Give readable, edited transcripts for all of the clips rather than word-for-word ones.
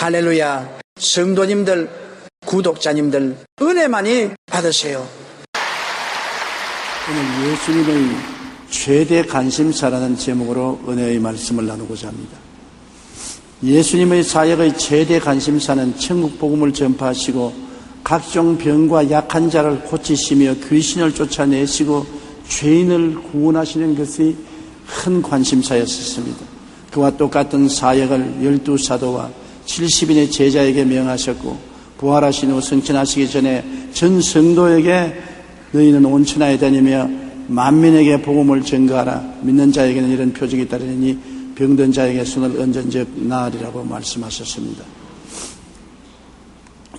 할렐루야. 성도님들, 구독자님들 은혜 많이 받으세요. 오늘 예수님의 최대 관심사라는 제목으로 은혜의 말씀을 나누고자 합니다. 예수님의 사역의 최대 관심사는 천국 복음을 전파하시고 각종 병과 약한 자를 고치시며 귀신을 쫓아내시고 죄인을 구원하시는 것이 큰 관심사였습니다. 그와 똑같은 사역을 12사도와 70인의 제자에게 명하셨고 부활하신 후 승천하시기 전에 전 성도에게 너희는 온 천하에 다니며 만민에게 복음을 전가하라. 믿는 자에게는 이런 표적이 따르니 병든 자에게 손을 얹은즉 나으리라고 말씀하셨습니다.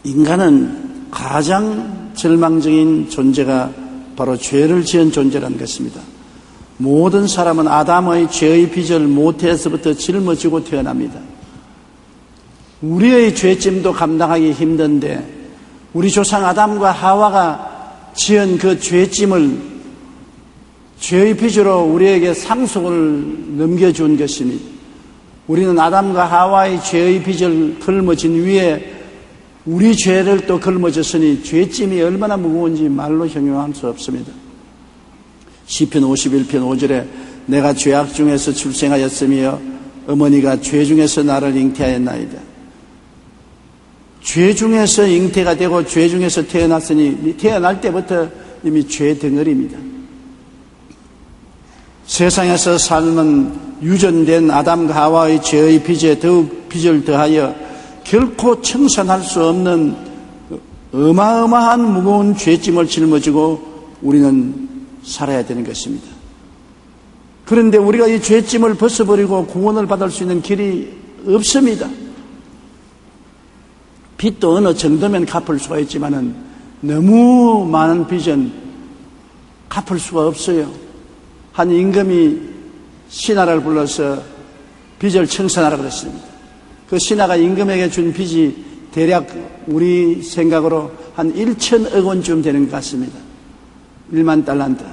인간은 가장 절망적인 존재가 바로 죄를 지은 존재라는 것입니다. 모든 사람은 아담의 죄의 빚을 모태에서부터 짊어지고 태어납니다. 우리의 죄짐도 감당하기 힘든데 우리 조상 아담과 하와가 지은 그 죄짐을 죄의 빚으로 우리에게 상속을 넘겨준 것입니다. 우리는 아담과 하와의 죄의 빚을 걸머진 위에 우리 죄를 또 걸머졌으니 죄짐이 얼마나 무거운지 말로 형용할 수 없습니다. 시편 51편 5절에 내가 죄악 중에서 출생하였으며 어머니가 죄 중에서 나를 잉태하였나이다. 죄 중에서 잉태가 되고 죄 중에서 태어났으니 태어날 때부터 이미 죄 덩어리입니다. 세상에서 삶은 유전된 아담과 하와의 죄의 빚에 더욱 빚을 더하여 결코 청산할 수 없는 어마어마한 무거운 죄짐을 짊어지고 우리는 살아야 되는 것입니다. 그런데 우리가 이 죄짐을 벗어버리고 구원을 받을 수 있는 길이 없습니다. 빚도 어느 정도면 갚을 수가 있지만은 너무 많은 빚은 갚을 수가 없어요. 한 임금이 신하를 불러서 빚을 청산하라 그랬습니다. 그 신하가 임금에게 준 빚이 대략 우리 생각으로 한 1,000억 원쯤 되는 것 같습니다. 1만 달란트.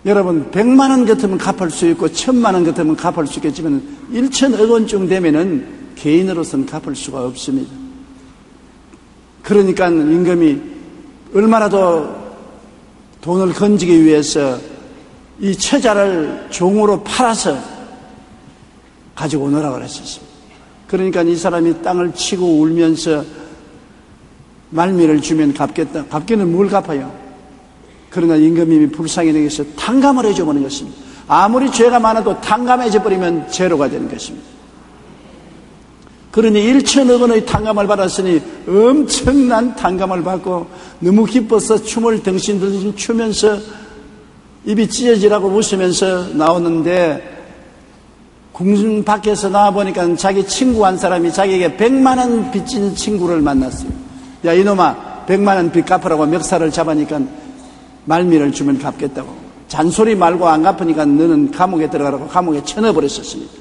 여러분 100만 원 같으면 갚을 수 있고 1,000만 원 같으면 갚을 수 있겠지만 1,000억 원쯤 되면은 개인으로서는 갚을 수가 없습니다. 그러니까 임금이 얼마라도 돈을 건지기 위해서 이 처자를 종으로 팔아서 가지고 오너라고 그랬었습니다. 그러니까 이 사람이 땅을 치고 울면서 말미를 주면 갚겠다. 갚기는 뭘 갚아요? 그러나 임금님이 불쌍히 여기서 탕감을 해줘버리는 것입니다. 아무리 죄가 많아도 탕감해져 버리면 죄로가 되는 것입니다. 그러니 1,000억 원의 탕감을 받았으니 엄청난 탕감을 받고 너무 기뻐서 춤을 덩신덩신 추면서 입이 찢어지라고 웃으면서 나오는데 궁전 밖에서 나와보니까 자기 친구 한 사람이 자기에게 100만 원 빚진 친구를 만났어요. 야 이놈아 100만 원 빚 갚으라고 멱살을 잡으니까 말미를 주면 갚겠다고. 잔소리 말고 안 갚으니까 너는 감옥에 들어가라고 감옥에 쳐넣어버렸었습니다.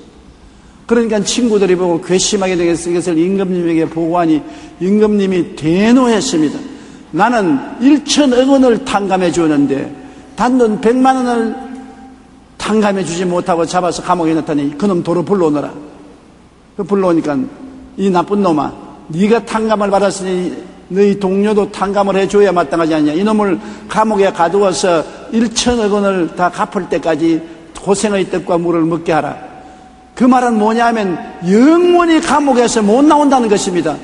그러니까 친구들이 보고 괘씸하게 되겠어. 이것을 임금님에게 보고하니 임금님이 대노했습니다. 나는 1,000억 원을 탕감해 주었는데 단돈 100만 원을 탕감해 주지 못하고 잡아서 감옥에 넣다니 그놈 도로 불러오너라. 그 불러오니까 이 나쁜 놈아 네가 탕감을 받았으니 너희 동료도 탕감을 해줘야 마땅하지 않냐. 이놈을 감옥에 가두어서 1,000억 원을 다 갚을 때까지 고생의 떡과 물을 먹게 하라. 그 말은 뭐냐면 영원히 감옥에서 못 나온다는 것입니다.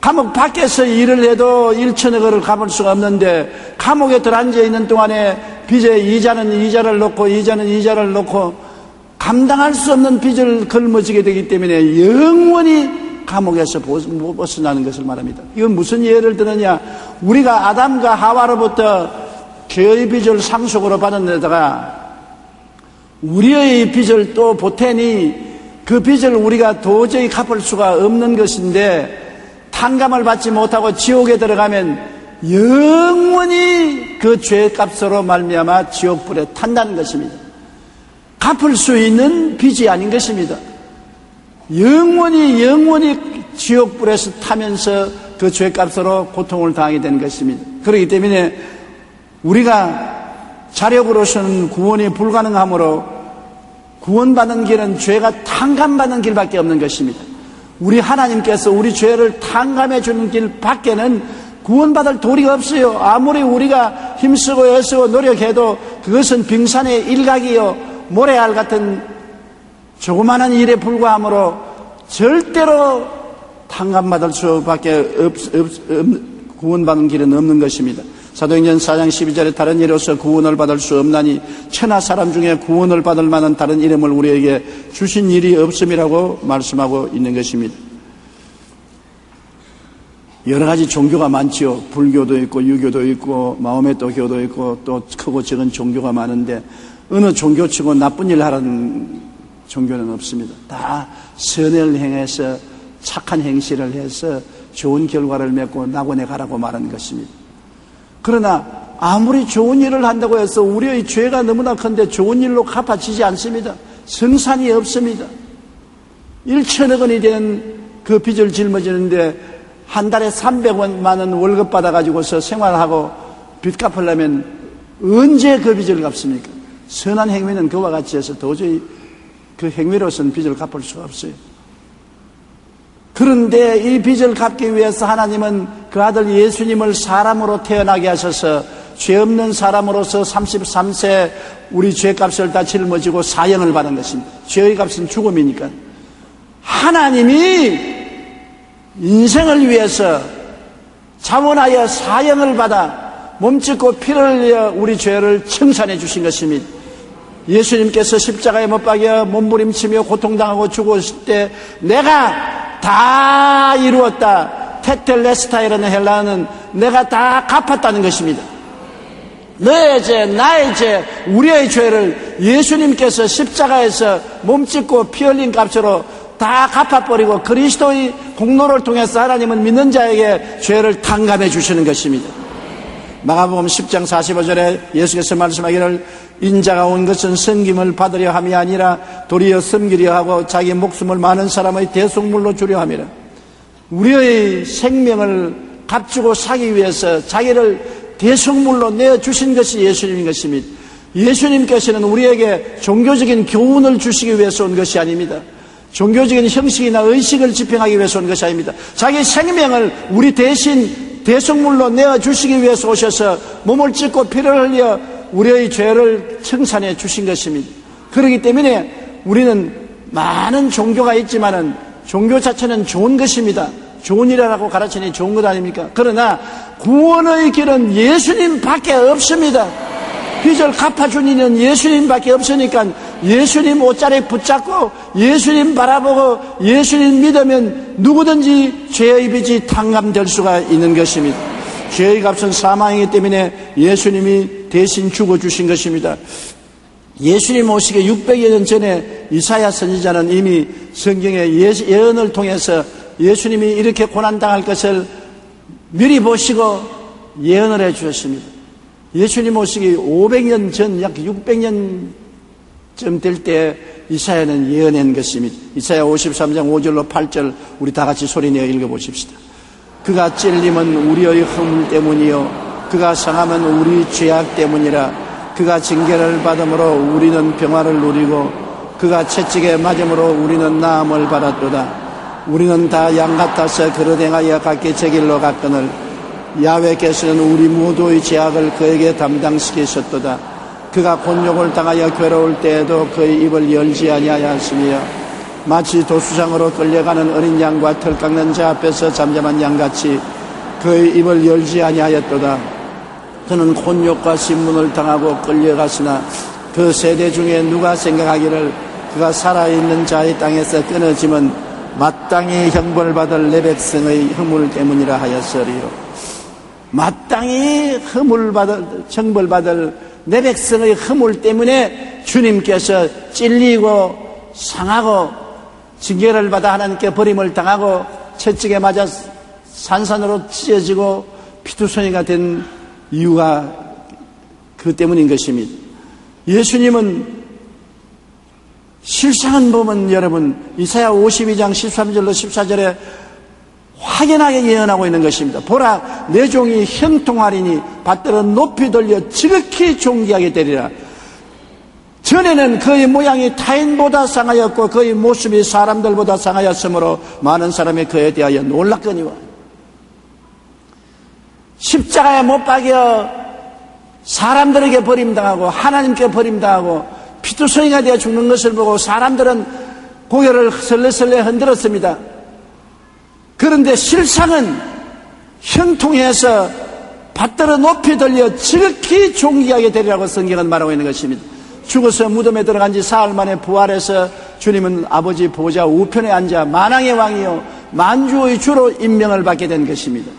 감옥 밖에서 일을 해도 1,000억 원을 갚을 수가 없는데 감옥에 들어앉아 있는 동안에 빚에 이자는 이자를 넣고 이자는 이자를 넣고 감당할 수 없는 빚을 걸머지게 되기 때문에 영원히 감옥에서 못 벗어나는 것을 말합니다. 이건 무슨 예를 들었냐. 우리가 아담과 하와로부터 죄의 빚을 상속으로 받은 데다가 우리의 빚을 또 보태니 그 빚을 우리가 도저히 갚을 수가 없는 것인데 탕감을 받지 못하고 지옥에 들어가면 영원히 그 죄값으로 말미암아 지옥불에 탄다는 것입니다. 갚을 수 있는 빚이 아닌 것입니다. 영원히 지옥불에서 타면서 그 죄값으로 고통을 당하게 되는 것입니다. 그렇기 때문에 우리가 자력으로서는 구원이 불가능하므로 구원받는 길은 죄가 탕감받는 길밖에 없는 것입니다. 우리 하나님께서 우리 죄를 탕감해 주는 길 밖에는 구원받을 도리가 없어요. 아무리 우리가 힘쓰고 애쓰고 노력해도 그것은 빙산의 일각이요 모래알 같은 조그마한 일에 불과하므로 절대로 탕감받을 수밖에 구원받는 길은 없는 것입니다. 사도행전 4장 12절에 다른 이로서 구원을 받을 수 없나니 천하 사람 중에 구원을 받을 만한 다른 이름을 우리에게 주신 일이 없음이라고 말씀하고 있는 것입니다. 여러 가지 종교가 많지요. 불교도 있고 유교도 있고 마호메토 교도 있고 또 크고 작은 종교가 많은데 어느 종교치고 나쁜 일 하라는 종교는 없습니다. 다 선을 행해서 착한 행실을 해서 좋은 결과를 맺고 낙원에 가라고 말하는 것입니다. 그러나 아무리 좋은 일을 한다고 해서 우리의 죄가 너무나 큰데 좋은 일로 갚아지지 않습니다. 성산이 없습니다. 1천억 원이 되는 그 빚을 짊어지는데 한 달에 300만 원 월급 받아가지고서 생활하고 빚 갚으려면 언제 그 빚을 갚습니까? 선한 행위는 그와 같이 해서 도저히 그 행위로서는 빚을 갚을 수가 없어요. 그런데 이 빚을 갚기 위해서 하나님은 그 아들 예수님을 사람으로 태어나게 하셔서 죄 없는 사람으로서 33세 우리 죄값을 다 짊어지고 사형을 받은 것입니다. 죄의 값은 죽음이니까. 하나님이 인생을 위해서 자원하여 사형을 받아 몸짓고 피를 흘려 우리 죄를 청산해 주신 것입니다. 예수님께서 십자가에 못 박여 몸부림치며 고통당하고 죽었을 때 내가 다 이루었다. 테텔레스타이라는 헬라어는 내가 다 갚았다는 것입니다. 너의 죄, 나의 죄, 우리의 죄를 예수님께서 십자가에서 몸짓고 피 흘린 값으로 다 갚아버리고 그리스도의 공로를 통해서 하나님은 믿는 자에게 죄를 탕감해 주시는 것입니다. 마가복음 10장 45절에 예수께서 말씀하기를 인자가 온 것은 섬김을 받으려 함이 아니라 도리어 섬기려 하고 자기 목숨을 많은 사람의 대속물로 주려 함이라. 우리의 생명을 값주고 사기 위해서 자기를 대속물로 내어주신 것이 예수님인 것입니다. 예수님께서는 우리에게 종교적인 교훈을 주시기 위해서 온 것이 아닙니다. 종교적인 형식이나 의식을 집행하기 위해서 온 것이 아닙니다. 자기 생명을 우리 대신 대속물로 내어주시기 위해서 오셔서 몸을 찢고 피를 흘려 우리의 죄를 청산해 주신 것입니다. 그렇기 때문에 우리는 많은 종교가 있지만은 종교 자체는 좋은 것입니다. 좋은 일이라고 가르치니 좋은 것 아닙니까? 그러나 구원의 길은 예수님밖에 없습니다. 빚을 갚아준 이는 예수님밖에 없으니까 예수님 옷자리 붙잡고 예수님 바라보고 예수님 믿으면 누구든지 죄의 빚이 탕감될 수가 있는 것입니다. 죄의 값은 사망이기 때문에 예수님이 대신 죽어주신 것입니다. 예수님 오시기 600여 년 전에 이사야 선지자는 이미 성경의 예언을 통해서 예수님이 이렇게 고난당할 것을 미리 보시고 예언을 해 주셨습니다. 예수님 오시기 500년 전, 약 600년쯤 될 때 이사야는 예언한 것입니다. 이사야 53장 5절로 8절 우리 다 같이 소리내어 읽어보십시다. 그가 찔림은 우리의 허물 때문이요 그가 상함은 우리 죄악 때문이라. 그가 징계를 받음으로 우리는 평화를 누리고 그가 채찍에 맞음으로 우리는 나음을 받았도다. 우리는 다 양 같아서 그릇 행하여 각기 제 길로 갔거늘 야훼께서는 우리 모두의 죄악을 그에게 담당시키셨도다. 그가 곤욕을 당하여 괴로울 때에도 그의 입을 열지 아니하였으며 마치 도수장으로 끌려가는 어린 양과 털 깎는 자 앞에서 잠잠한 양같이 그의 입을 열지 아니하였도다. 그는 곤욕과 신문을 당하고 끌려갔으나 그 세대 중에 누가 생각하기를 그가 살아있는 자의 땅에서 끊어지면 마땅히 형벌받을 내 백성의 허물 때문이라 하였으리요. 마땅히 형벌받을 내 백성의 허물 때문에 주님께서 찔리고 상하고 징계를 받아 하나님께 버림을 당하고 채찍에 맞아 산산으로 찢어지고 피투성이가 된 이유가 그 때문인 것입니다. 예수님은 실상은 보면 여러분 이사야 52장 13절로 14절에 확연하게 예언하고 있는 것입니다. 보라 내 종이 형통하리니 받들어 높이 돌려 지극히 존귀하게 되리라. 전에는 그의 모양이 타인보다 상하였고 그의 모습이 사람들보다 상하였으므로 많은 사람이 그에 대하여 놀랐거니와 십자가에 못 박여 사람들에게 버림당하고 하나님께 버림당하고 피투성이가 되어 죽는 것을 보고 사람들은 고개를 설레설레 흔들었습니다. 그런데 실상은 형통해서 받들어 높이 들려 지극히 존귀하게 되리라고 성경은 말하고 있는 것입니다. 죽어서 무덤에 들어간 지 사흘 만에 부활해서 주님은 아버지 보좌 우편에 앉아 만왕의 왕이요 만주의 주로 임명을 받게 된 것입니다.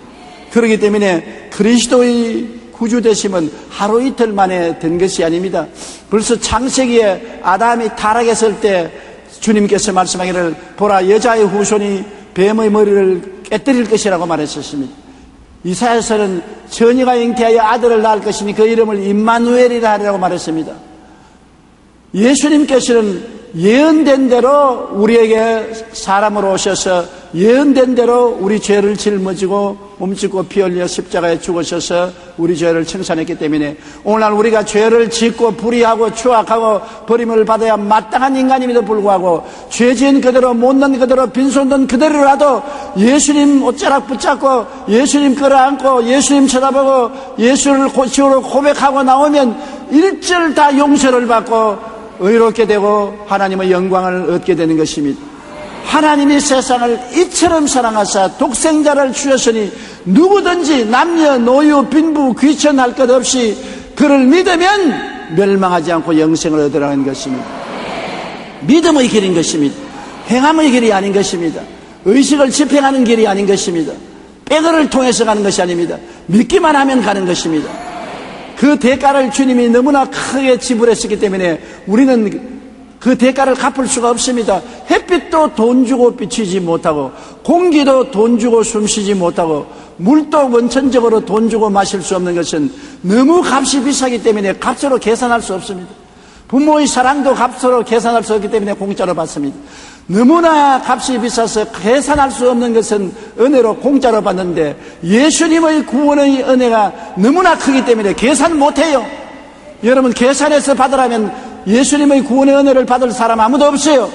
그렇기 때문에 그리스도의 구주되심은 하루 이틀 만에 된 것이 아닙니다. 벌써 창세기에 아담이 타락했을 때 주님께서 말씀하기를 보라 여자의 후손이 뱀의 머리를 깨뜨릴 것이라고 말했었습니다. 이사야서는 처녀가 잉태하여 아들을 낳을 것이니 그 이름을 임마누엘이라 하리라고 말했습니다. 예수님께서는 예언된 대로 우리에게 사람으로 오셔서 예언된 대로 우리 죄를 짊어지고 몸짓고 피 흘려 십자가에 죽으셔서 우리 죄를 청산했기 때문에 오늘날 우리가 죄를 짓고 불의하고 추악하고 버림을 받아야 마땅한 인간임에도 불구하고 죄 지은 그대로 못난 그대로 빈손든 그대로라도 예수님 옷자락 붙잡고 예수님 끌어안고 예수님 쳐다보고 예수를 주로 고백하고 나오면 일절 다 용서를 받고 의롭게 되고 하나님의 영광을 얻게 되는 것입니다. 하나님이 세상을 이처럼 사랑하사 독생자를 주셨으니 누구든지 남녀 노유 빈부 귀천할 것 없이 그를 믿으면 멸망하지 않고 영생을 얻으라는 것입니다. 믿음의 길인 것입니다. 행함의 길이 아닌 것입니다. 의식을 집행하는 길이 아닌 것입니다. 빼거를 통해서 가는 것이 아닙니다. 믿기만 하면 가는 것입니다. 그 대가를 주님이 너무나 크게 지불했었기 때문에 우리는 그 대가를 갚을 수가 없습니다. 햇빛도 돈 주고 비치지 못하고 공기도 돈 주고 숨쉬지 못하고 물도 원천적으로 돈 주고 마실 수 없는 것은 너무 값이 비싸기 때문에 값으로 계산할 수 없습니다. 부모의 사랑도 값으로 계산할 수 없기 때문에 공짜로 받습니다. 너무나 값이 비싸서 계산할 수 없는 것은 은혜로 공짜로 받는데 예수님의 구원의 은혜가 너무나 크기 때문에 계산 못해요. 여러분 계산해서 받으라면 예수님의 구원의 은혜를 받을 사람 아무도 없어요.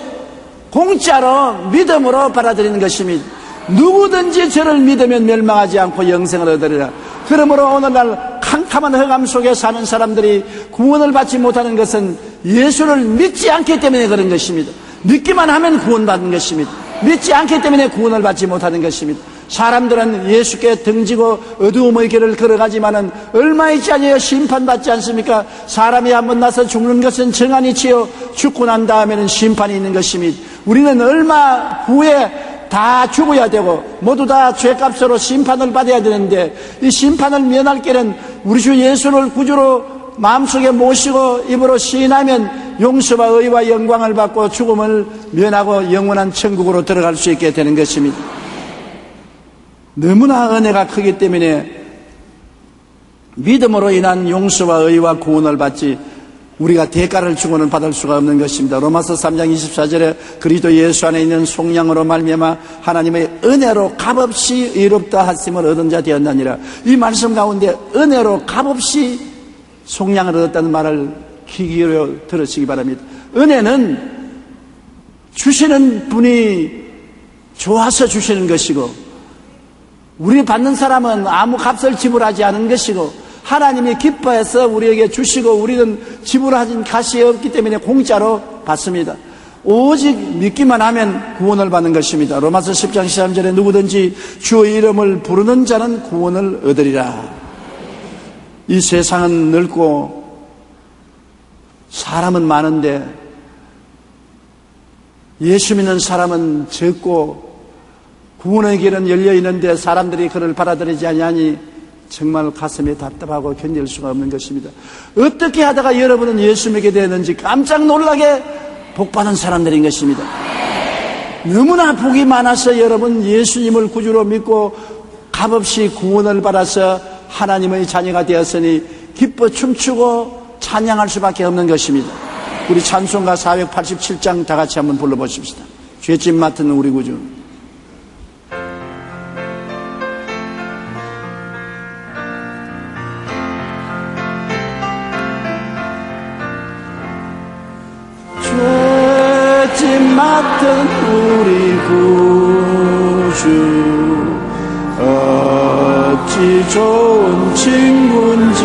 공짜로 믿음으로 받아들이는 것입니다. 누구든지 저를 믿으면 멸망하지 않고 영생을 얻으리라. 그러므로 오늘날 캄캄한 흑암 속에 사는 사람들이 구원을 받지 못하는 것은 예수를 믿지 않기 때문에 그런 것입니다. 믿기만 하면 구원받는 것입니다. 믿지 않기 때문에 구원을 받지 못하는 것입니다. 사람들은 예수께 등지고 어두움의 길을 걸어가지만은 얼마 있지 아니에요. 심판받지 않습니까? 사람이 한번 나서 죽는 것은 정한이치요 죽고 난 다음에는 심판이 있는 것입니다. 우리는 얼마 후에 다 죽어야 되고 모두 다 죄값으로 심판을 받아야 되는데 이 심판을 면할 길은 우리 주 예수를 구주로 마음속에 모시고 입으로 시인하면 용서와 의와 영광을 받고 죽음을 면하고 영원한 천국으로 들어갈 수 있게 되는 것입니다. 너무나 은혜가 크기 때문에 믿음으로 인한 용서와 의와 구원을 받지 우리가 대가를 주고는 받을 수가 없는 것입니다. 로마서 3장 24절에 그리스도 예수 안에 있는 속량으로 말미암아 하나님의 은혜로 값없이 의롭다 하심을 얻은 자 되었나니라. 이 말씀 가운데 은혜로 값없이 속량을 얻었다는 말을 귀 기울여 들으시기 바랍니다. 은혜는 주시는 분이 좋아서 주시는 것이고 우리 받는 사람은 아무 값을 지불하지 않은 것이고 하나님이 기뻐해서 우리에게 주시고 우리는 지불하진 값이 없기 때문에 공짜로 받습니다. 오직 믿기만 하면 구원을 받는 것입니다. 로마서 10장 13절에 누구든지 주의 이름을 부르는 자는 구원을 얻으리라. 이 세상은 넓고 사람은 많은데 예수 믿는 사람은 적고 구원의 길은 열려 있는데 사람들이 그를 받아들이지 아니하니 정말 가슴이 답답하고 견딜 수가 없는 것입니다. 어떻게 하다가 여러분은 예수 믿게 되었는지 깜짝 놀라게 복받은 사람들인 것입니다. 너무나 복이 많아서 여러분 예수님을 구주로 믿고 값없이 구원을 받아서 하나님의 자녀가 되었으니 기뻐 춤추고 찬양할 수밖에 없는 것입니다. 우리 찬송가 487장 다 같이 한번 불러보십시다. 죄짐 맡은 우리 구주. 주 어찌 좋은 친구인지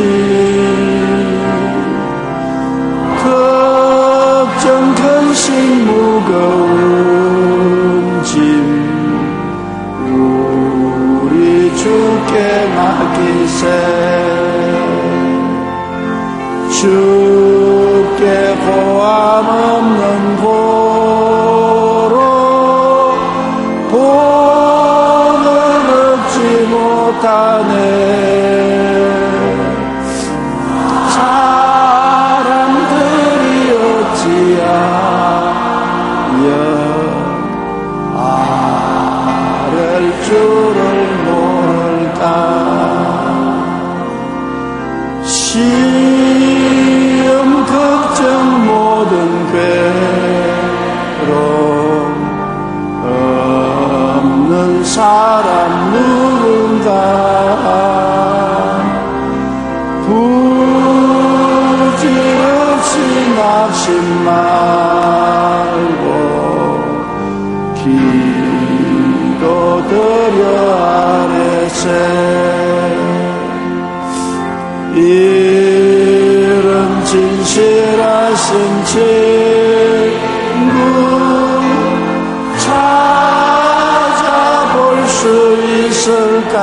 걱정 근심 무거운 짐 우리 주께 맡기세 주께 고함 없는 고로 복을 얻지 못하네 사람들이 어찌하여 아랠 줄을 모를까 시험 걱정 모든 괴로움 없는 사람 누군가 부질없이 낙심 말고 기도드려 아뢰세 이런 진실하신 친구 찾아볼 수 있을까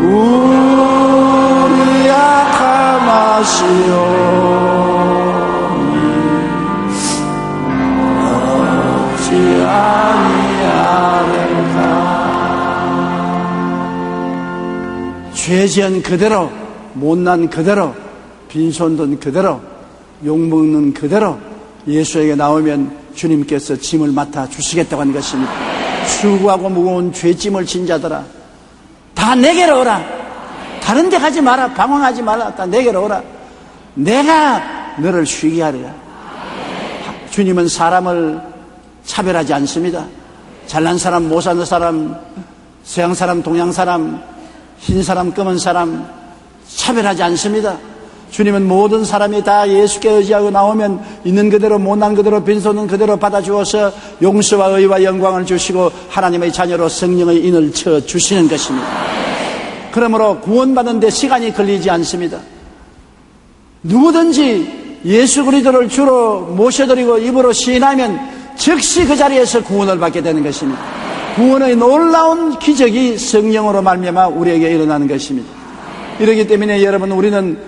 우리 약함 아시오니 어찌 아니하는가 죄지은 그대로 못난 그대로 빈손든 그대로 욕먹는 그대로 예수에게 나오면 주님께서 짐을 맡아 주시겠다고 하는 것입니다. 수고하고 무거운 죄짐을 진 자들아 다 내게로 오라. 다른 데 가지 마라. 방황하지 말라. 다 내게로 오라. 내가 너를 쉬게 하리라. 주님은 사람을 차별하지 않습니다. 잘난 사람, 못 사는 사람, 서양 사람, 동양 사람, 흰 사람, 검은 사람 차별하지 않습니다. 주님은 모든 사람이 다 예수께 의지하고 나오면 있는 그대로 못난 그대로 빈손은 그대로 받아주어서 용서와 의와 영광을 주시고 하나님의 자녀로 성령의 인을 쳐주시는 것입니다. 그러므로 구원받는 데 시간이 걸리지 않습니다. 누구든지 예수 그리스도를 주로 모셔드리고 입으로 시인하면 즉시 그 자리에서 구원을 받게 되는 것입니다. 구원의 놀라운 기적이 성령으로 말미암아 우리에게 일어나는 것입니다. 이렇기 때문에 여러분 우리는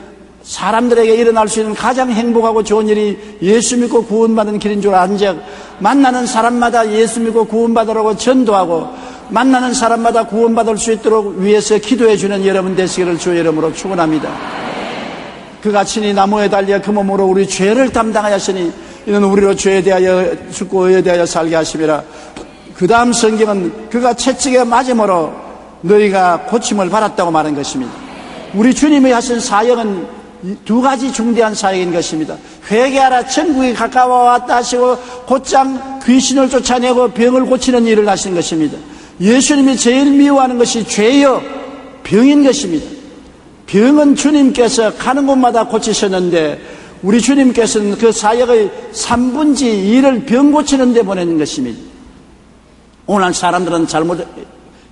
사람들에게 일어날 수 있는 가장 행복하고 좋은 일이 예수 믿고 구원받은 길인 줄 안즉 만나는 사람마다 예수 믿고 구원받으라고 전도하고 만나는 사람마다 구원받을 수 있도록 위해서 기도해 주는 여러분 되시기를 주의 이름으로 축원합니다. 그가 친히 나무에 달려 그 몸으로 우리 죄를 담당하였으니 이는 우리로 죄에 대하여 죽고 의에 대하여 살게 하심이라. 그 다음 성경은 그가 채찍에 맞음으로 너희가 고침을 받았다고 말한 것입니다. 우리 주님이 하신 사역은 두 가지 중대한 사역인 것입니다. 회개하라 천국이 가까워 왔다 하시고 곧장 귀신을 쫓아내고 병을 고치는 일을 하신 것입니다. 예수님이 제일 미워하는 것이 죄요 병인 것입니다. 병은 주님께서 가는 곳마다 고치셨는데 우리 주님께서는 그 사역의 3분의 2를 병 고치는 데 보내는 것입니다. 오늘 사람들은 잘못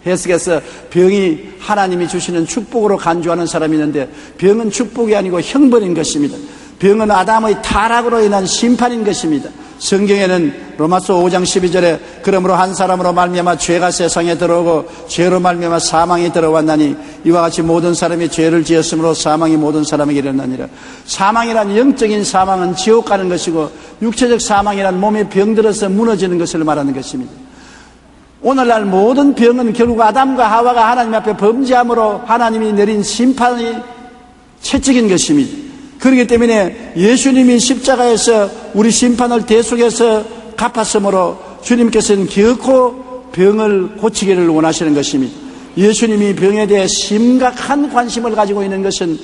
해석해서 병이 하나님이 주시는 축복으로 간주하는 사람이 있는데 병은 축복이 아니고 형벌인 것입니다. 병은 아담의 타락으로 인한 심판인 것입니다. 성경에는 로마서 5장 12절에 그러므로 한 사람으로 말미암아 죄가 세상에 들어오고 죄로 말미암아 사망이 들어왔나니 이와 같이 모든 사람이 죄를 지었으므로 사망이 모든 사람에게 일어나니라. 사망이란 영적인 사망은 지옥 가는 것이고 육체적 사망이란 몸에 병들어서 무너지는 것을 말하는 것입니다. 오늘날 모든 병은 결국 아담과 하와가 하나님 앞에 범죄함으로 하나님이 내린 심판이 채찍인 것입니다. 그렇기 때문에 예수님이 십자가에서 우리 심판을 대속해서 갚았으므로 주님께서는 결코 병을 고치기를 원하시는 것입니다. 예수님이 병에 대해 심각한 관심을 가지고 있는 것은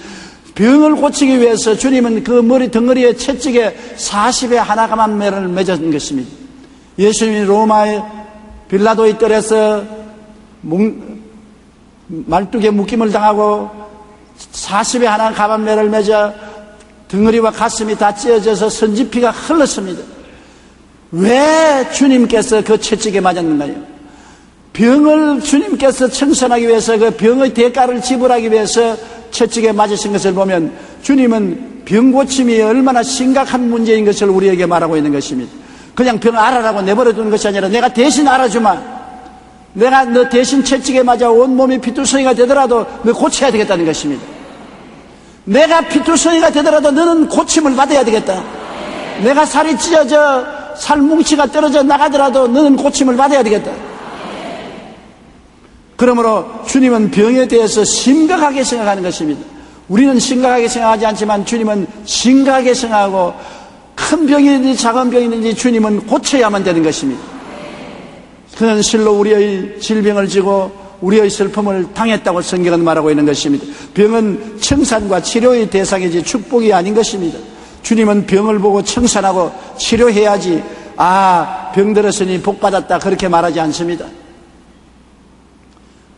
병을 고치기 위해서 주님은 그 머리 덩어리에 채찍에 40의 하나가만 매를 맺은 것입니다. 예수님이 로마의 빌라도의 뜰에서 말뚝에 묶임을 당하고 40의 하나 가방매를 맺어 등허리와 가슴이 다 찢어져서 선지피가 흘렀습니다. 왜 주님께서 그 채찍에 맞았는가요? 병을 주님께서 청산하기 위해서 그 병의 대가를 지불하기 위해서 채찍에 맞으신 것을 보면 주님은 병 고침이 얼마나 심각한 문제인 것을 우리에게 말하고 있는 것입니다. 그냥 병 알아라고 내버려 두는 것이 아니라 내가 대신 알아주마. 내가 너 대신 채찍에 맞아 온몸이 피투성이가 되더라도 너 고쳐야 되겠다는 것입니다. 내가 피투성이가 되더라도 너는 고침을 받아야 되겠다. 내가 살이 찢어져 살뭉치가 떨어져 나가더라도 너는 고침을 받아야 되겠다. 그러므로 주님은 병에 대해서 심각하게 생각하는 것입니다. 우리는 심각하게 생각하지 않지만 주님은 심각하게 생각하고 큰 병이든지 작은 병이든지 주님은 고쳐야만 되는 것입니다. 그는 실로 우리의 질병을 지고 우리의 슬픔을 당했다고 성경은 말하고 있는 것입니다. 병은 청산과 치료의 대상이지 축복이 아닌 것입니다. 주님은 병을 보고 청산하고 치료해야지 병 들었으니 복 받았다 그렇게 말하지 않습니다.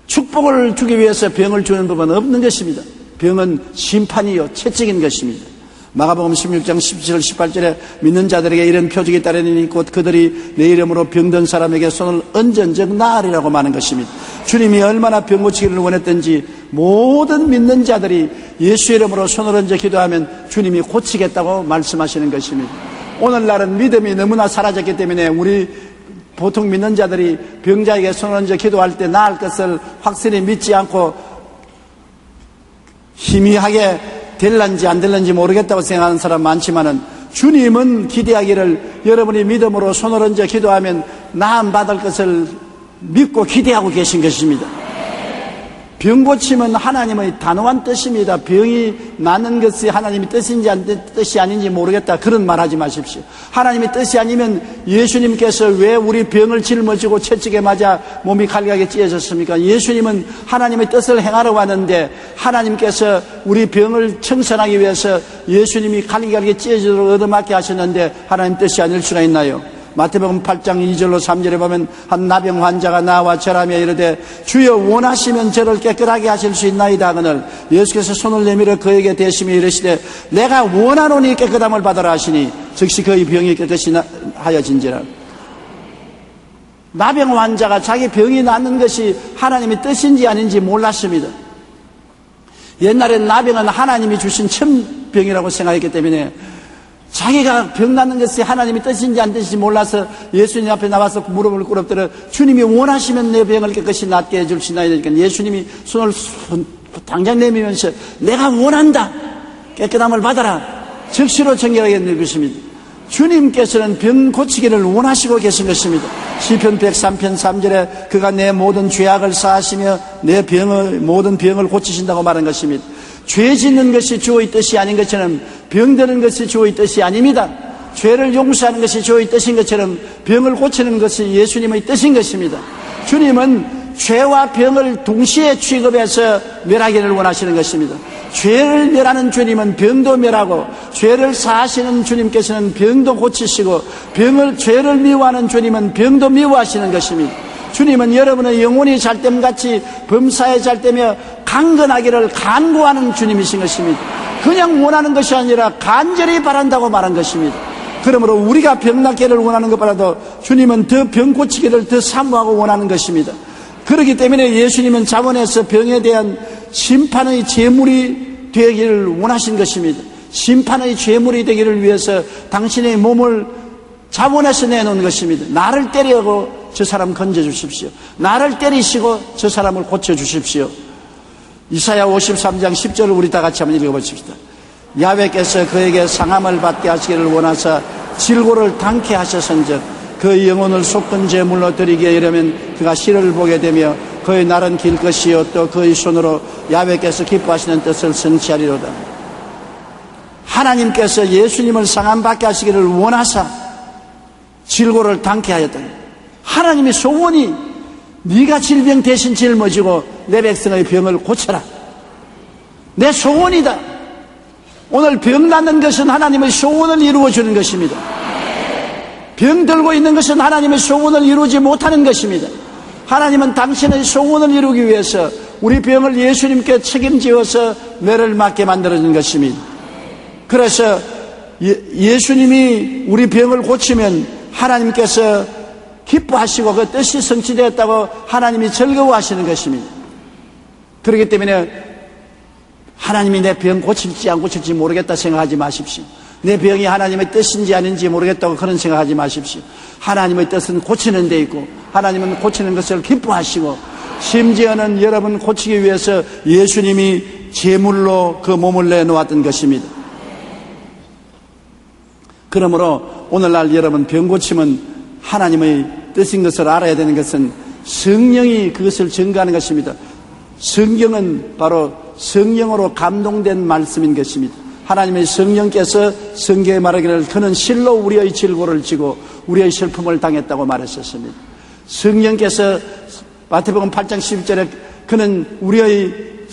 축복을 주기 위해서 병을 주는 법은 없는 것입니다. 병은 심판이요 채찍인 것입니다. 마가복음 16장 17절 18절에 믿는 자들에게 이런 표적이 따르니 곧 그들이 내 이름으로 병든 사람에게 손을 얹은즉 나으리라고 말하는 것입니다. 주님이 얼마나 병 고치기를 원했던지 모든 믿는 자들이 예수 이름으로 손을 얹어 기도하면 주님이 고치겠다고 말씀하시는 것입니다. 오늘날은 믿음이 너무나 사라졌기 때문에 우리 보통 믿는 자들이 병자에게 손을 얹어 기도할 때 나을 것을 확실히 믿지 않고 희미하게 될런지 안 될런지 모르겠다고 생각하는 사람 많지만은 주님은 기대하기를 여러분이 믿음으로 손을 얹어 기도하면 나음 받을 것을 믿고 기대하고 계신 것입니다. 병 고침은 하나님의 단호한 뜻입니다. 병이 낫는 것이 하나님의 뜻인지 뜻이 아닌지 모르겠다 그런 말 하지 마십시오. 하나님의 뜻이 아니면 예수님께서 왜 우리 병을 짊어지고 채찍에 맞아 몸이 갈가게 찢어졌습니까? 예수님은 하나님의 뜻을 행하러 왔는데 하나님께서 우리 병을 청산하기 위해서 예수님이 갈가게 찢어지도록 얻어맞게 하셨는데 하나님 뜻이 아닐 수가 있나요? 마태복음 8장 2절로 3절에 보면 한 나병 환자가 나와 절하며 이르되 주여 원하시면 저를 깨끗하게 하실 수 있나이다 하거늘 예수께서 손을 내밀어 그에게 대시며 이르시되 내가 원하노니 깨끗함을 받으라 하시니 즉시 그의 병이 깨끗이 하여진지라. 나병 환자가 자기 병이 낫는 것이 하나님의 뜻인지 아닌지 몰랐습니다. 옛날엔 나병은 하나님이 주신 천병이라고 생각했기 때문에 자기가 병 낫는 것이 하나님의 뜻인지 안 뜻인지 몰라서 예수님 앞에 나와서 무릎을 꿇어들어 주님이 원하시면 내 병을 깨끗이 낫게 해줄시나이다. 그러니까 예수님이 손을 당장 내밀면서 내가 원한다. 깨끗함을 받아라. 즉시로 정결하게 된 것입니다. 주님께서는 병 고치기를 원하시고 계신 것입니다. 시편 103편 3절에 그가 내 모든 죄악을 사하시며 내 모든 병을 고치신다고 말한 것입니다. 죄 짓는 것이 주의 뜻이 아닌 것처럼 병드는 것이 주의 뜻이 아닙니다. 죄를 용서하는 것이 주의 뜻인 것처럼 병을 고치는 것이 예수님의 뜻인 것입니다. 주님은 죄와 병을 동시에 취급해서 멸하기를 원하시는 것입니다. 죄를 멸하는 주님은 병도 멸하고 죄를 사하시는 주님께서는 병도 고치시고 죄를 미워하는 주님은 병도 미워하시는 것입니다. 주님은 여러분의 영혼이 잘됨같이 범사에 잘되며 강건하기를 간구하는 주님이신 것입니다. 그냥 원하는 것이 아니라 간절히 바란다고 말한 것입니다. 그러므로 우리가 병 낫기를 원하는 것보다도 주님은 더 병 고치기를 더 사모하고 원하는 것입니다. 그렇기 때문에 예수님은 자원에서 병에 대한 심판의 제물이 되기를 원하신 것입니다. 심판의 제물이 되기를 위해서 당신의 몸을 자원에서 내놓은 것입니다. 나를 때리고 저 사람 건져주십시오. 나를 때리시고 저 사람을 고쳐주십시오. 이사야 53장 10절을 우리 다 같이 한번 읽어보십시다. 야훼께서 그에게 상함을 받게 하시기를 원하사 질고를 당케 하셨은즉 그의 영혼을 속건 제물로 드리기에 이르면 그가 시를 보게 되며 그의 날은 길 것이요 또 그의 손으로 야훼께서 기뻐하시는 뜻을 성취하리로다. 하나님께서 예수님을 상함받게 하시기를 원하사 질고를 당케 하였다. 하나님의 소원이 네가 질병 대신 짊어지고 내 백성의 병을 고쳐라. 내 소원이다. 오늘 병 낫는 것은 하나님의 소원을 이루어주는 것입니다. 병 들고 있는 것은 하나님의 소원을 이루지 못하는 것입니다. 하나님은 당신의 소원을 이루기 위해서 우리 병을 예수님께 책임지어서 매를 맞게 만들어준 것입니다. 그래서 예수님이 우리 병을 고치면 하나님께서 기뻐하시고 그 뜻이 성취되었다고 하나님이 즐거워하시는 것입니다. 그렇기 때문에 하나님이 내 병 고칠지 안 고칠지 모르겠다 생각하지 마십시오. 내 병이 하나님의 뜻인지 아닌지 모르겠다고 그런 생각하지 마십시오. 하나님의 뜻은 고치는 데 있고 하나님은 고치는 것을 기뻐하시고 심지어는 여러분 고치기 위해서 예수님이 제물로 그 몸을 내놓았던 것입니다. 그러므로 오늘날 여러분 병 고침은 하나님의 뜻인 것을 알아야 되는 것은 성령이 그것을 증거하는 것입니다. 성경은 바로 성령으로 감동된 말씀인 것입니다. 하나님의 성령께서 성경에 말하기를 그는 실로 우리의 질고를 지고 우리의 슬픔을 당했다고 말했었습니다. 성령께서 마태복음 8장 12절에 그는 우리의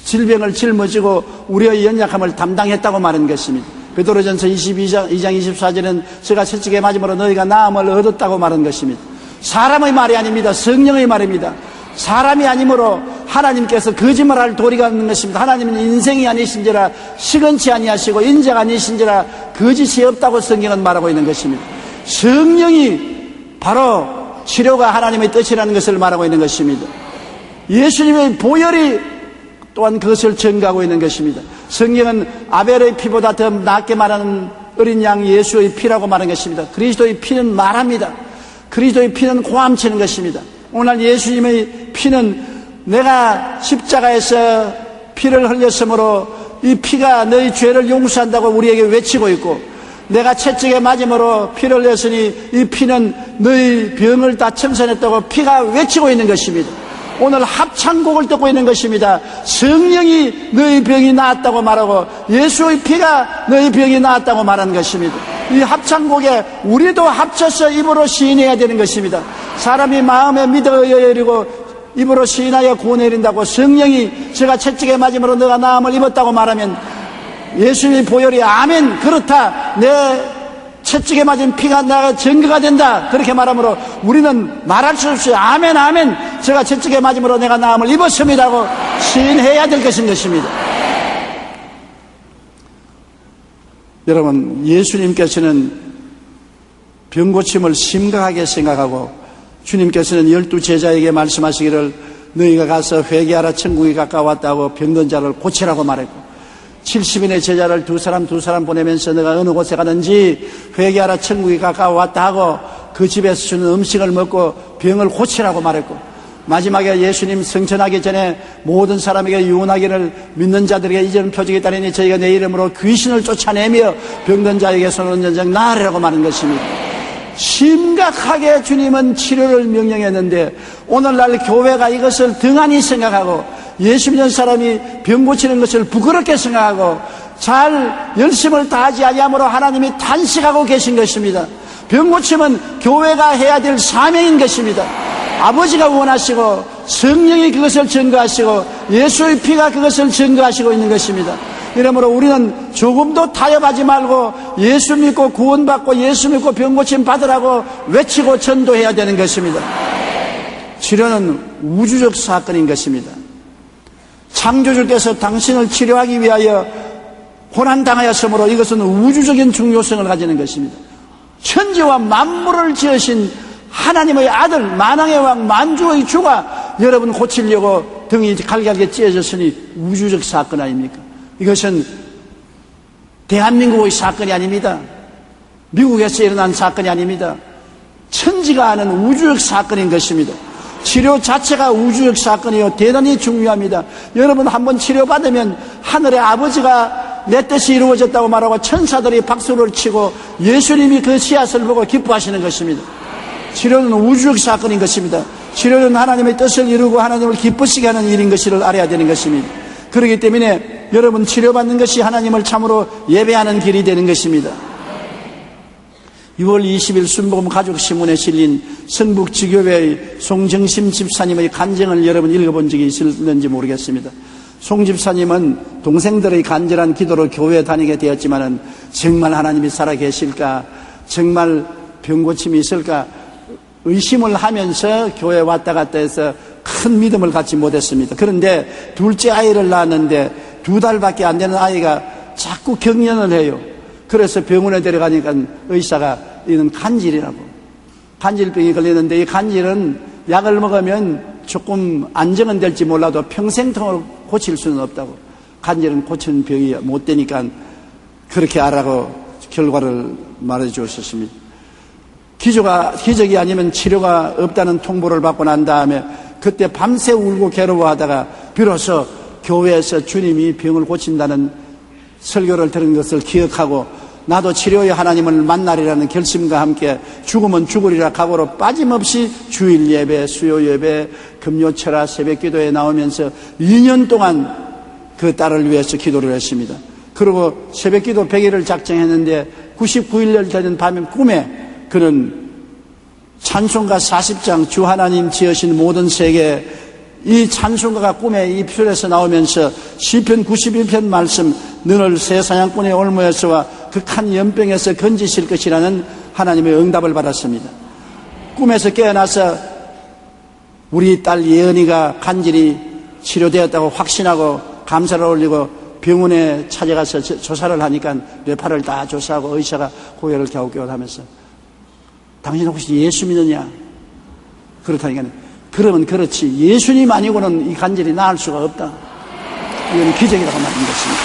질병을 짊어지고 우리의 연약함을 담당했다고 말한 것입니다. 베드로전서 2장 24절에는 제가 채찍에 맞음으로 너희가 나음을 얻었다고 말한 것입니다. 사람의 말이 아닙니다. 성령의 말입니다. 사람이 아니므로 하나님께서 거짓말할 도리가 없는 것입니다. 하나님은 인생이 아니신지라 시건치 아니하시고 인자가 아니신지라 거짓이 없다고 성경은 말하고 있는 것입니다. 성령이 바로 치료가 하나님의 뜻이라는 것을 말하고 있는 것입니다. 예수님의 보혈이 또한 그것을 증거하고 있는 것입니다. 성경은 아벨의 피보다 더 낫게 말하는 어린 양 예수의 피라고 말하는 것입니다. 그리스도의 피는 말합니다. 그리스도의 피는 고함치는 것입니다. 오늘 예수님의 피는 내가 십자가에서 피를 흘렸으므로 이 피가 너희 죄를 용서한다고 우리에게 외치고 있고 내가 채찍에 맞음으로 피를 흘렸으니 이 피는 너희 병을 다 청산했다고 피가 외치고 있는 것입니다. 오늘 합창곡을 듣고 있는 것입니다. 성령이 너희 병이 나았다고 말하고 예수의 피가 너희 병이 나았다고 말하는 것입니다. 이 합창곡에 우리도 합쳐서 입으로 시인해야 되는 것입니다. 사람이 마음에 믿어 여리고 입으로 시인하여 구원을 이룬다고 성령이 제가 채찍에 맞음으로 너가 나음을 입었다고 말하면 예수님의 보혈이 아멘 그렇다 내 채찍에 맞은 피가 나가 증거가 된다 그렇게 말하므로 우리는 말할 수 없이 아멘 아멘 제가 채찍에 맞음으로 내가 나음을 입었습니다고 시인해야 될 것입니다. 여러분 예수님께서는 병고침을 심각하게 생각하고 주님께서는 12제자에게 말씀하시기를 너희가 가서 회개하라 천국이 가까웠다고 병든 자를 고치라고 말했고 70인의 제자를 두 사람 보내면서 너가 어느 곳에 가든지 회개하라 천국이 가까웠다 하고 그 집에서 주는 음식을 먹고 병을 고치라고 말했고 마지막에 예수님 승천하기 전에 모든 사람에게 유언하기를 믿는 자들에게 이전 표적이 따르니 저희가 내 이름으로 귀신을 쫓아내며 병든 자에게 손을 얹은 자 나으리라고 말한 것입니다. 심각하게 주님은 치료를 명령했는데 오늘날 교회가 이것을 등한히 생각하고 예수 믿는 사람이 병 고치는 것을 부끄럽게 생각하고 잘 열심을 다하지 아니함으로 하나님이 탄식하고 계신 것입니다. 병 고침은 교회가 해야 될 사명인 것입니다. 아버지가 원하시고 성령이 그것을 증거하시고 예수의 피가 그것을 증거하시고 있는 것입니다. 이러므로 우리는 조금도 타협하지 말고 예수 믿고 구원받고 예수 믿고 병고침 받으라고 외치고 전도해야 되는 것입니다. 치료는 우주적 사건인 것입니다. 창조주께서 당신을 치료하기 위하여 고난당하였으므로 이것은 우주적인 중요성을 가지는 것입니다. 천지와 만물을 지으신 하나님의 아들 만왕의 왕 만주의 주가 여러분 고치려고 등이 갈갈하게 찢어졌으니 우주적 사건 아닙니까? 이것은 대한민국의 사건이 아닙니다. 미국에서 일어난 사건이 아닙니다. 천지가 아는 우주적 사건인 것입니다. 치료 자체가 우주적 사건이요 대단히 중요합니다. 여러분 한번 치료받으면 하늘의 아버지가 내 뜻이 이루어졌다고 말하고 천사들이 박수를 치고 예수님이 그 씨앗을 보고 기뻐하시는 것입니다. 치료는 우주적 사건인 것입니다. 치료는 하나님의 뜻을 이루고 하나님을 기쁘시게 하는 일인 것을 알아야 되는 것입니다. 그렇기 때문에 여러분 치료받는 것이 하나님을 참으로 예배하는 길이 되는 것입니다. 6월 20일 순복음 가족신문에 실린 성북지교회의 송정심 집사님의 간증을 여러분 읽어본 적이 있을는지 모르겠습니다. 송 집사님은 동생들의 간절한 기도로 교회에 다니게 되었지만은 정말 하나님이 살아계실까, 정말 병고침이 있을까 의심을 하면서 교회에 왔다 갔다 해서 큰 믿음을 갖지 못했습니다. 그런데 둘째 아이를 낳았는데 2달밖에 안 되는 아이가 자꾸 경련을 해요. 그래서 병원에 데려가니까 의사가 이는 간질이라고. 간질병이 걸리는데 이 간질은 약을 먹으면 조금 안정은 될지 몰라도 평생통으로 고칠 수는 없다고. 간질은 고치는 병이 못 되니까 그렇게 하라고 결과를 말해 주셨습니다. 기적이 아니면 치료가 없다는 통보를 받고 난 다음에 그때 밤새 울고 괴로워하다가 비로소 교회에서 주님이 병을 고친다는 설교를 들은 것을 기억하고 나도 치료의 하나님을 만나리라는 결심과 함께 죽으면 죽으리라 각오로 빠짐없이 주일 예배, 수요 예배, 금요철야 새벽 기도에 나오면서 2년 동안 그 딸을 위해서 기도를 했습니다. 그리고 새벽 기도 100일을 작정했는데 99일 되는 밤에 꿈에 그는 찬송가 40장 주 하나님 지으신 모든 세계 이 찬송가가 꿈에 입술에서 나오면서 시편 91편 말씀 너를 새 사냥꾼의 올무에서와 극한 연병에서 건지실 것이라는 하나님의 응답을 받았습니다. 꿈에서 깨어나서 우리 딸 예은이가 간질이 치료되었다고 확신하고 감사를 올리고 병원에 찾아가서 조사를 하니까 뇌파를 다 조사하고 의사가 고개를 갸웃갸웃하면서 당신 혹시 예수 믿느냐? 그렇다니까 그러면 그렇지 예수님 아니고는 이 간질이 나을 수가 없다. 이건 기적이라고 말하는 것입니다.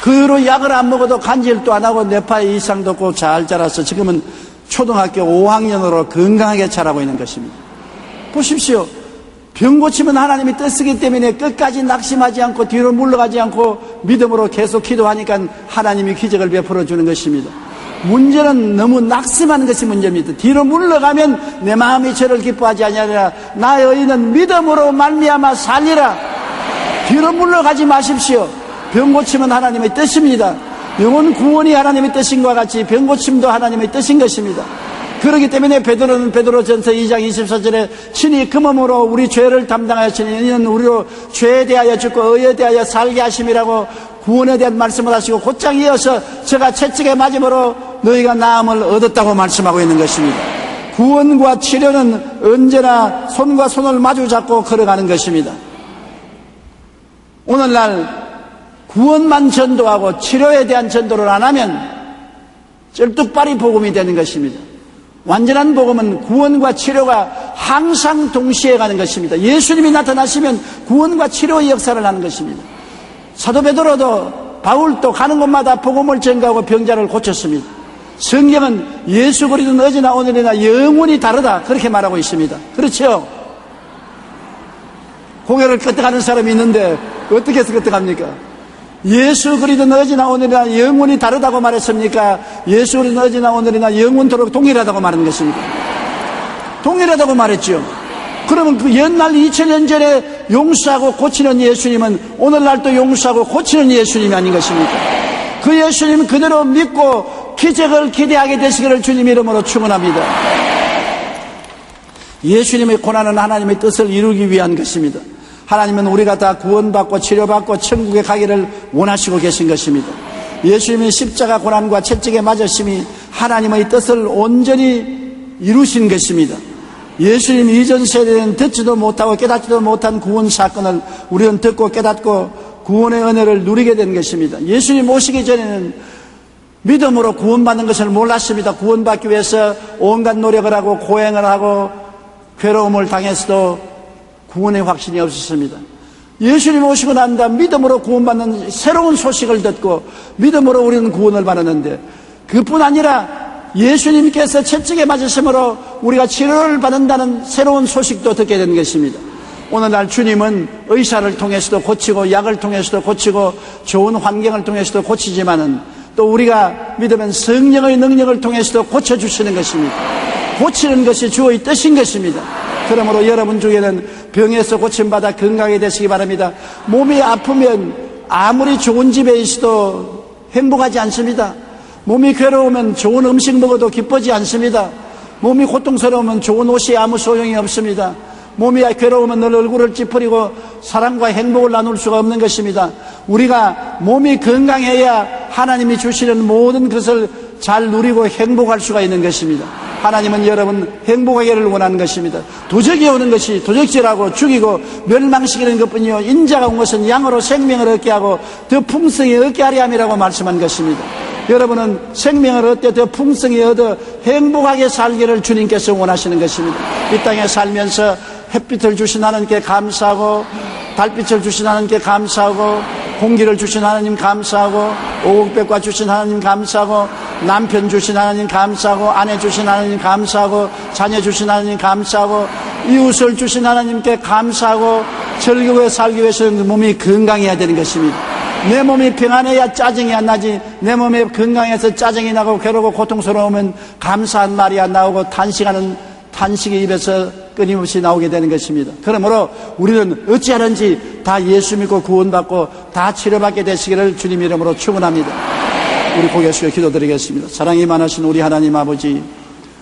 그 후로 약을 안 먹어도 간질도 안 하고 뇌파에 이상도 없고 잘 자라서 지금은 초등학교 5학년으로 건강하게 자라고 있는 것입니다. 보십시오. 병 고치면 하나님이 뜻이기 때문에 끝까지 낙심하지 않고 뒤로 물러가지 않고 믿음으로 계속 기도하니까 하나님이 기적을 베풀어 주는 것입니다. 문제는 너무 낙심하는 것이 문제입니다. 뒤로 물러가면 내 마음이 저를 기뻐하지 아니하리라. 나의 의인은 믿음으로 말미암아 살리라. 뒤로 물러가지 마십시오. 병 고치면 하나님의 뜻입니다. 영혼 구원이 하나님의 뜻인 것과 같이 병 고침도 하나님의 뜻인 것입니다. 그렇기 때문에 베드로는 베드로전서 2장 24절에 친히 그 몸으로 우리 죄를 담당하였으니 이는 우리로 죄에 대하여 죽고 의에 대하여 살게 하심이라고 구원에 대한 말씀을 하시고 곧장 이어서 제가 채찍에 맞음으로 너희가 나음을 얻었다고 말씀하고 있는 것입니다. 구원과 치료는 언제나 손과 손을 마주 잡고 걸어가는 것입니다. 오늘날 구원만 전도하고 치료에 대한 전도를 안 하면 쩔뚝발이 복음이 되는 것입니다. 완전한 복음은 구원과 치료가 항상 동시에 가는 것입니다. 예수님이 나타나시면 구원과 치료의 역사를 하는 것입니다. 사도 베드로도 바울도 가는 곳마다 복음을 전가하고 병자를 고쳤습니다. 성경은 예수 그리스도는 어제나 오늘이나 영원히 다르다 그렇게 말하고 있습니다. 그렇죠? 고개를 끄떡하는 사람이 있는데 어떻게 해서 끄떡합니까? 예수 그리스도는 어제나 오늘이나 영원히 다르다고 말했습니까? 예수 그리스도는 어제나 오늘이나 영원토록 동일하다고 말한 것입니다. 동일하다고 말했죠. 그러면 그 옛날 2000년 전에 용서하고 고치는 예수님은 오늘날도 용서하고 고치는 예수님이 아닌 것입니까? 그 예수님 그대로 믿고 기적을 기대하게 되시기를 주님 이름으로 축원합니다. 예수님의 고난은 하나님의 뜻을 이루기 위한 것입니다. 하나님은 우리가 다 구원받고 치료받고 천국에 가기를 원하시고 계신 것입니다. 예수님의 십자가 고난과 채찍에 맞으심이 하나님의 뜻을 온전히 이루신 것입니다. 예수님 이전 세대는 듣지도 못하고 깨닫지도 못한 구원 사건을 우리는 듣고 깨닫고 구원의 은혜를 누리게 된 것입니다. 예수님 오시기 전에는 믿음으로 구원받는 것을 몰랐습니다. 구원받기 위해서 온갖 노력을 하고 고행을 하고 괴로움을 당했어도 구원의 확신이 없었습니다. 예수님 오시고 난 다음 믿음으로 구원받는 새로운 소식을 듣고 믿음으로 우리는 구원을 받았는데 그뿐 아니라 예수님께서 채찍에 맞으심으로 우리가 치료를 받는다는 새로운 소식도 듣게 된 것입니다. 오늘날 주님은 의사를 통해서도 고치고 약을 통해서도 고치고 좋은 환경을 통해서도 고치지만은 또 우리가 믿으면 성령의 능력을 통해서도 고쳐주시는 것입니다. 고치는 것이 주의 뜻인 것입니다. 그러므로 여러분 중에는 병에서 고침받아 건강하게 되시기 바랍니다. 몸이 아프면 아무리 좋은 집에 있어도 행복하지 않습니다. 몸이 괴로우면 좋은 음식 먹어도 기쁘지 않습니다. 몸이 고통스러우면 좋은 옷이 아무 소용이 없습니다. 몸이 괴로우면 늘 얼굴을 찌푸리고 사랑과 행복을 나눌 수가 없는 것입니다. 우리가 몸이 건강해야 하나님이 주시는 모든 것을 잘 누리고 행복할 수가 있는 것입니다. 하나님은 여러분 행복하기를 원하는 것입니다. 도적이 오는 것이 도적질하고 죽이고 멸망시키는 것뿐이요 인자가 온 것은 양으로 생명을 얻게 하고 더 풍성히 얻게 하려 함이라고 말씀한 것입니다. 여러분은 생명을 얻되 더 풍성히 얻어 행복하게 살기를 주님께서 원하시는 것입니다. 이 땅에 살면서 햇빛을 주신 하나님께 감사하고 달빛을 주신 하나님께 감사하고 공기를 주신 하나님 감사하고 오곡백과 주신 하나님 감사하고 남편 주신 하나님 감사하고 아내 주신 하나님 감사하고 자녀 주신 하나님 감사하고 이웃을 주신 하나님께 감사하고 즐거워 살기 위해서는 몸이 건강해야 되는 것입니다. 내 몸이 평안해야 짜증이 안 나지. 내 몸이 건강해서 짜증이 나고 괴롭고 고통스러우면 감사한 말이 안 나오고 탄식이 입에서 끊임없이 나오게 되는 것입니다. 그러므로 우리는 어찌하든지 다 예수 믿고 구원받고 다 치료받게 되시기를 주님 이름으로 축원합니다. 우리 고개 숙여 기도드리겠습니다. 사랑이 많으신 우리 하나님 아버지,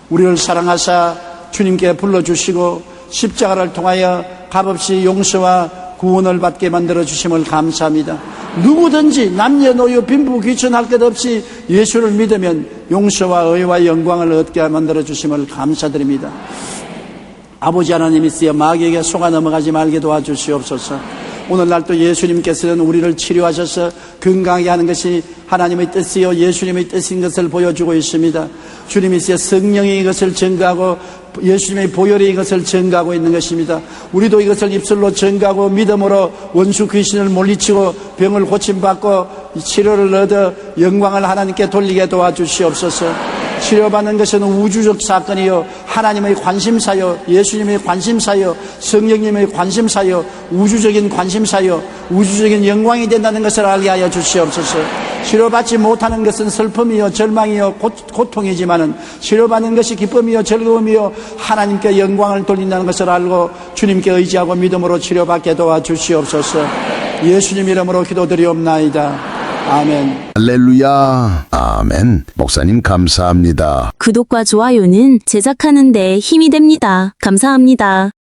우리를 사랑하사 주님께 불러주시고 십자가를 통하여 값없이 용서와 구원을 받게 만들어 주심을 감사합니다. 누구든지 남녀노소 빈부 귀천할 것 없이 예수를 믿으면 용서와 의와 영광을 얻게 만들어 주심을 감사드립니다. 아버지 하나님이 쓰여 마귀에게 속아 넘어가지 말게 도와주시옵소서. 오늘날 또 예수님께서는 우리를 치료하셔서 건강하게 하는 것이 하나님의 뜻이요 예수님의 뜻인 것을 보여주고 있습니다. 주님이 쓰여 성령이 이것을 증거하고 예수님의 보혈이 이것을 증거하고 있는 것입니다. 우리도 이것을 입술로 증거하고 믿음으로 원수 귀신을 물리치고 병을 고침받고 치료를 얻어 영광을 하나님께 돌리게 도와주시옵소서. 치료받는 것은 우주적 사건이요 하나님의 관심사요 예수님의 관심사요 성령님의 관심사요 우주적인 관심사요 우주적인 영광이 된다는 것을 알게 하여 주시옵소서. 치료받지 못하는 것은 슬픔이요 절망이요 고통이지만은 치료받는 것이 기쁨이요 즐거움이요 하나님께 영광을 돌린다는 것을 알고 주님께 의지하고 믿음으로 치료받게 도와주시옵소서. 예수님 이름으로 기도드리옵나이다. 아멘. 할렐루야. 아멘. 목사님 감사합니다. 구독과 좋아요는 제작하는 데 힘이 됩니다. 감사합니다.